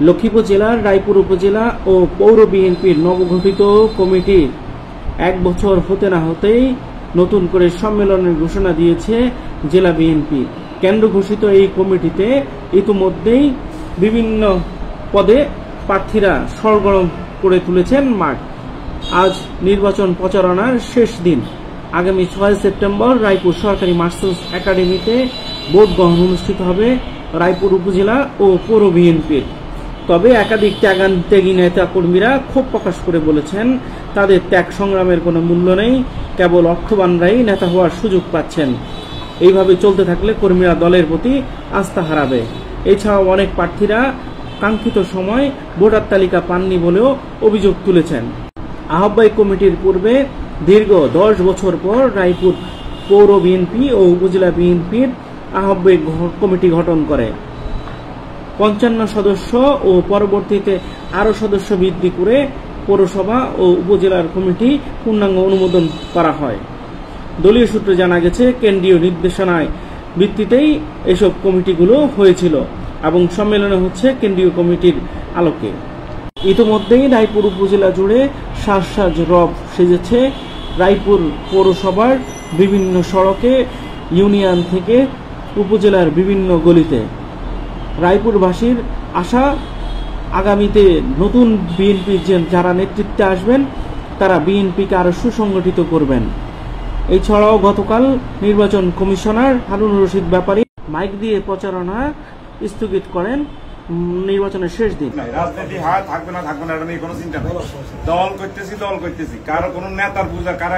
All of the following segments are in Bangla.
লক্ষ্মীপুর জেলার রায়পুর উপজেলা ও পৌর বিএনপির নবগঠিত কমিটির 1 বছর হতে না হতেই নতুন করে সম্মেলনের ঘোষণা দিয়েছে জেলা বিএনপি। কেন্দ্র ঘোষিত এই কমিটিতে ইতিমধ্যেই বিভিন্ন পদে প্রার্থীরা সরগরম করে তুলেছেন মাঠ। আজ নির্বাচন প্রচারণার শেষ দিন। আগামী 6 সেপ্টেম্বর রায়পুর সরকারি মার্চেন্টস একাডেমিতে ভোট গ্রহণ অনুষ্ঠিত হবে রায়পুর উপজেলা ও পৌর বিএনপির। তবে একাধিক ত্যাগী নেতা কর্মীরা ক্ষোভ প্রকাশ করে বলেছেন, তাদের ত্যাগ সংগ্রামের কোনো মূল্য নেই, কেবল অর্থবানরাই নেতা হওয়ার সুযোগ পাচ্ছেন। এইভাবে চলতে থাকলে কর্মীরা দলের প্রতি আস্থা হারাবে। এছাড়াও অনেক প্রার্থীরা কাঙ্ক্ষিত সময় ভোটার তালিকা পাননি বলেও অভিযোগ তুলেছেন। আহ্বায়ক কমিটির পূর্বে দীর্ঘ 10 বছর পর রায়পুর পৌর বিএনপি ও উপজেলা বিএনপির আহ্বায়ক কমিটি গঠন করে 55 সদস্য ও পরবর্তীতে আরও সদস্য বৃদ্ধি করে পৌরসভা ও উপজেলার কমিটি পূর্ণাঙ্গ অনুমোদন করা হয়। দলীয় সূত্রে জানা গেছে, কেন্দ্রীয় নির্দেশনায় ভিত্তিতেই এসব কমিটিগুলো হয়েছিল এবং সম্মেলনে হচ্ছে কেন্দ্রীয় কমিটির আলোকে। ইতিমধ্যেই রায়পুর উপজেলা জুড়ে সাজ রব সেজেছে। রায়পুর পৌরসভার বিভিন্ন সড়কে, ইউনিয়ন থেকে উপজেলার বিভিন্ন গলিতে রায়পুরবাসীর আশা, আগামীতে নতুন বিএনপির যারা নেতৃত্বে আসবেন তারা বিএনপিকে আরো সুসংগঠিত করবেন। এছাড়াও গতকাল নির্বাচন কমিশনার হারুনুর রশিদ ব্যাপারী মাইক দিয়ে প্রচারণা স্থগিত করেন নির্বাচনের শেষ দিন। রাজনীতি হয় থাকবে না এটা নিয়ে কোনো চিন্তা নেই। দল করতেছি কারো কোনো নেতার পূজা, কারো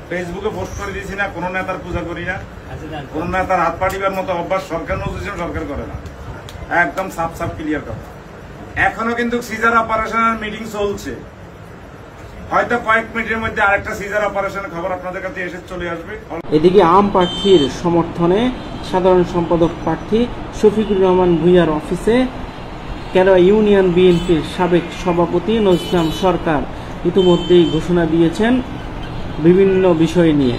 ফেসবুকে পোস্ট করে দিয়েছি না, কোনো নেতার পূজা করি না, কোন নেতার হাত পাটিবার মতো অভ্যাস সরকার সরকার করে না, একদম সাফ ক্লিয়ার কথা। এখনো কিন্তু সিজার অপারেশনের মিটিং চলছে, হয়তো কয়েক মিনিটের মধ্যে আরেকটা সিজার অপারেশনের খবর আপনাদের কাছে এসে চলে আসবে। এদিকে আম প্রার্থীর সমর্থনে সাধারণ সম্পাদক প্রার্থী শফিকুর রহমান ভূঁইয়ার অফিসে কেরায়া ইউনিয়ন বিএনপির সাবেক সভাপতি নজরুল সরকার ইতিমধ্যেই ঘোষণা দিয়েছেন বিভিন্ন বিষয় নিয়ে।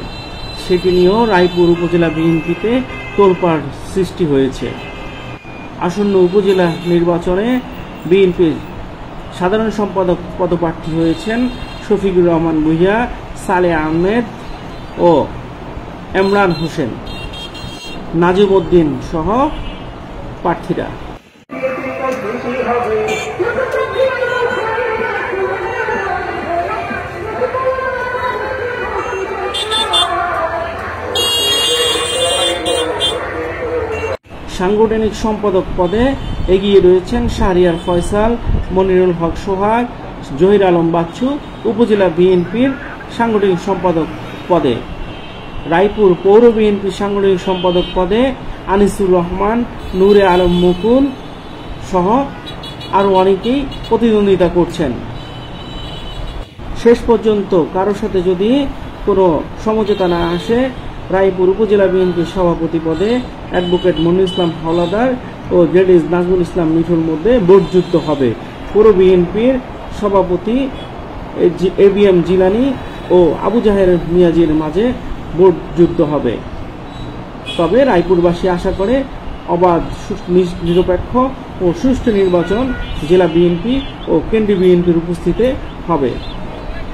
সেটি নিয়েও রায়পুর উপজেলা বিএনপিতে তোলপাড় সৃষ্টি হয়েছে। আসন্ন উপজেলা নির্বাচনে বিএনপির সাধারণ সম্পাদক পদপ্রার্থী হয়েছেন শফিকুর রহমান ভূঁইয়া, সালেহ আহমেদ ও ইমরান হোসেন, নাজিম উদ্দিন সহ প্রার্থীরা। সাংগঠনিক সম্পাদক পদে এগিয়ে রয়েছেন শাহরিয়ার ফয়সাল, মনিরুল হক সোহাগ, জহির আলম বাচ্চু। উপজেলা বিএনপির সাংগঠনিক সম্পাদক পদে রায়পুর পৌর বিএনপির সাংগঠনিক সম্পাদক পদে আনিসুর রহমান, নূরে আলম মুকুল সহ আরো অনেকেই প্রতিদ্বন্দ্বিতা করছেন। শেষ পর্যন্ত কারোর সাথে যদি কোনো সমঝোতা না আসে, রায়পুর উপজেলা বিএনপির সভাপতি পদে অ্যাডভোকেট মনিরুল ইসলাম হাওলাদার ও জেডিএস নাজমুল ইসলাম মিঠুর মধ্যে ভোটযুদ্ধ হবে। পৌর বিএনপির সভাপতি এবিএম জিলানী ও আবু জাহের মিয়াজির মাঝে ভোটযুদ্ধ হবে। তবে রায়পুরবাসী আশা করে অবাধ, নিরপেক্ষ ও সুষ্ঠু নির্বাচন জেলা বিএনপি ও কেন্দ্রীয় বিএনপির উপস্থিতিতে হবে।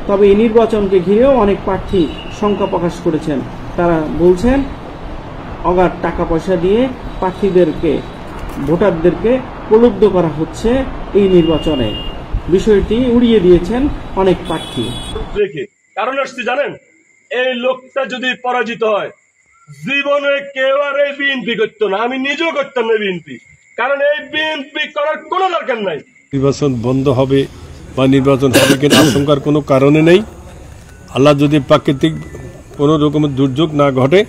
তবে এই নির্বাচনকে ঘিরেও অনেক প্রার্থী শঙ্কা প্রকাশ করেছেন। তারা বলছেন, অগাধ টাকা পয়সা দিয়ে প্রার্থীদেরকে, ভোটারদেরকে প্রলুব্ধ করা হচ্ছে এই নির্বাচনে। বিষয়টি উড়িয়ে দিয়েছেন অনেক প্রার্থী। কারণ আসছে জানেন, এই লোকটা যদি পরাজিত হয়, জীবনে কেউ আর এই বিএনপি করতো না, আমি নিজেও করতাম না বিএনপি, কারণ এই বিএনপি করার কোনো দরকার নাই। নির্বাচন বন্ধ হবে বা নির্বাচন হবে কিনা আশঙ্কার কোনো কারণে নেই। আল্লাহ যদি প্রাকৃতিক কোনো রকমের দুর্যোগ না ঘটে,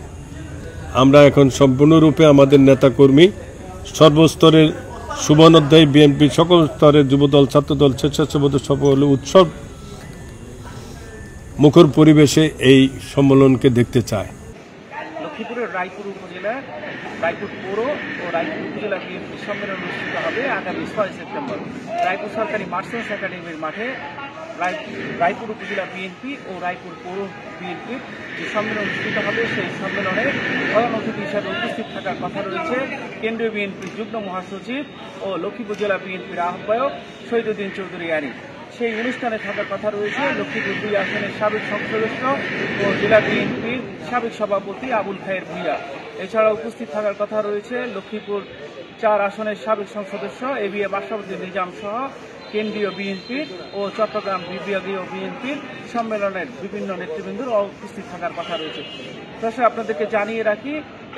আমরা এখন সম্পূর্ণরূপে আমাদের নেতাকর্মী সর্বস্তরের সুবর্ণোদয় বিএনপি সকল স্তরের যুবদল, ছাত্রদল, স্বেচ্ছাসেবক সকল উৎসব মুখর পরিবেশে এই সম্মেলনকে দেখতে চায়। লক্ষ্মীপুরের রায়পুর উপজেলা, রায়পুর পৌর ও রায়পুর উপজেলা বিএনপি সম্মেলন অনুষ্ঠিত হবে আগামী 6 সেপ্টেম্বর রায়পুর সরকারি মার্চেন্টস একাডেমির মাঠে রায়পুর উপজেলা বিএনপি ও রায়পুর পৌর বিএনপির যে সম্মেলন অনুষ্ঠিত হবে সেই সম্মেলনে প্রধান অতিথি হিসাবে উপস্থিত থাকার কথা রয়েছে কেন্দ্রীয় বিএনপির যুগ্ম মহাসচিব ও লক্ষ্মীপুর জেলা বিএনপির আহ্বায়ক শহীদুদ্দিন চৌধুরী আনী। সেই অনুষ্ঠানে থাকার কথা রয়েছে লক্ষ্মীপুর 2 আসনের সাবেক সংসদ সদস্য ও জেলা বিএনপির সাবেক সভাপতি আবুল খায়ের ভূঁইয়া। এছাড়া উপস্থিত থাকার কথা রয়েছে লক্ষ্মীপুর 4 আসনের সাবেক সংসদ সদস্য এবিএম আশরাফুদ্দিন নিজাম সহ কেন্দ্রীয় বিএনপির ও চট্টগ্রাম বিভাগীয় বিএনপির সম্মেলনের বিভিন্ন নেতৃবৃন্দর উপস্থিত থাকার কথা রয়েছে। দর্শক, আপনাদেরকে জানিয়ে রাখি,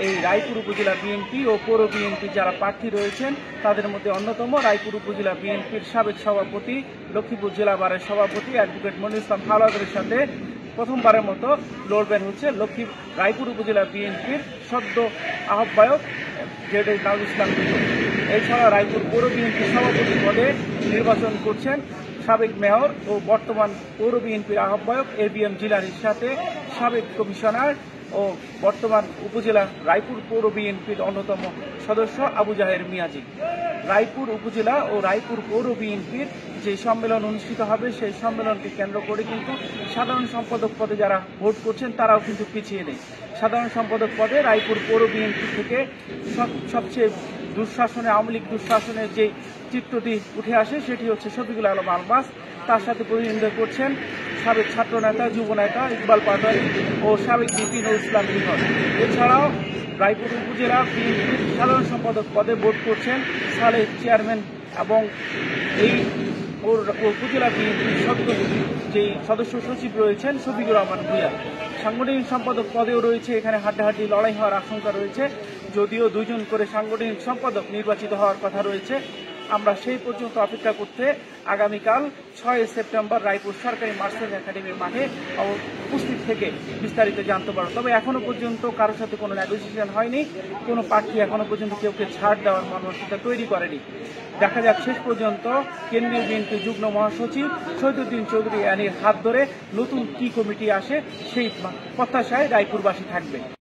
এই রায়পুর উপজেলা বিএনপি ও পৌর বিএনপি যারা প্রার্থী রয়েছেন তাদের মধ্যে অন্যতম রায়পুর উপজেলা বিএনপির সাবেক সভাপতি, লক্ষ্মীপুর জেলা বারের সভাপতি অ্যাডভোকেট মনিরুল ইসলাম হাওলাদারের সাথে প্রথমবারের মতো লড়বেন হচ্ছে রায়পুর উপজেলা বিএনপির সদ্য আহ্বায়ক জেডএস নাজুল ইসলাম। এছাড়া রায়পুর পৌর বিএনপির সভাপতি পদে নির্বাচন করছেন সাবেক মেয়র ও বর্তমান পৌর বিএনপির আহ্বায়ক এবিএম জিলানির সাথে সাবেক কমিশনার ও বর্তমান উপজেলা রায়পুর পৌর বিএনপির অন্যতম সদস্য আবু জাহের মিয়াজি। রায়পুর উপজেলা ও রায়পুর পৌর বিএনপির যে সম্মেলন অনুষ্ঠিত হবে সেই সম্মেলনকে কেন্দ্র করে কিন্তু সাধারণ সম্পাদক পদে যারা ভোট করছেন তারাও কিন্তু পিছিয়ে নেই। সাধারণ সম্পাদক পদে রায়পুর পৌর বিএনপি থেকে সবচেয়ে দুঃশাসনে, আওয়ামী লীগ দুঃশাসনের যে চিত্রটি উঠে আসে সেটি হচ্ছে শফিকুল আলম আলমাস। তার সাথে প্রতিদ্বন্দ্বিতা করছেন সাবেক ছাত্রনেতা, যুবনেতা ইকবাল পাটোয়ারি ও সাবেক বিপিন ইসলাম লিখন। এছাড়াও রায়পুর উপজেলা বিএনপির সাধারণ সম্পাদক পদে ভোট করছেন সালেহ চেয়ারম্যান এবং এই উপজেলা বিএনপির যেই সদস্য সচিব রয়েছেন শফিকুর রহমান ভূঁইয়া। সাংগঠনিক সম্পাদক পদেও রয়েছে এখানে হাড্ডাহাড্ডি লড়াই হওয়ার আশঙ্কা রয়েছে, যদিও 2 জন করে সাংগঠনিক সম্পাদক নির্বাচিত হওয়ার কথা রয়েছে। আমরা সেই পর্যন্ত অপেক্ষা করতে আগামীকাল 6 সেপ্টেম্বর রায়পুর সরকারি মার্চেন্ট একাডেমির মাঠে উপস্থিত থেকে বিস্তারিত জানতে পারব। তবে এখনো পর্যন্ত কারোর সাথে কোনো নেগোসিয়েশন হয়নি, কোনো প্রার্থী এখনো পর্যন্ত কেউকে ছাড় দেওয়ার মানসিকতা তৈরি করেনি। দেখা যাক শেষ পর্যন্ত কেন্দ্রীয় বিএনপি যুগ্ম মহাসচিব শহীদুদ্দিন চৌধুরী আনীর হাত ধরে নতুন কি কমিটি আসে, সেই প্রত্যাশায় রায়পুরবাসী থাকবে।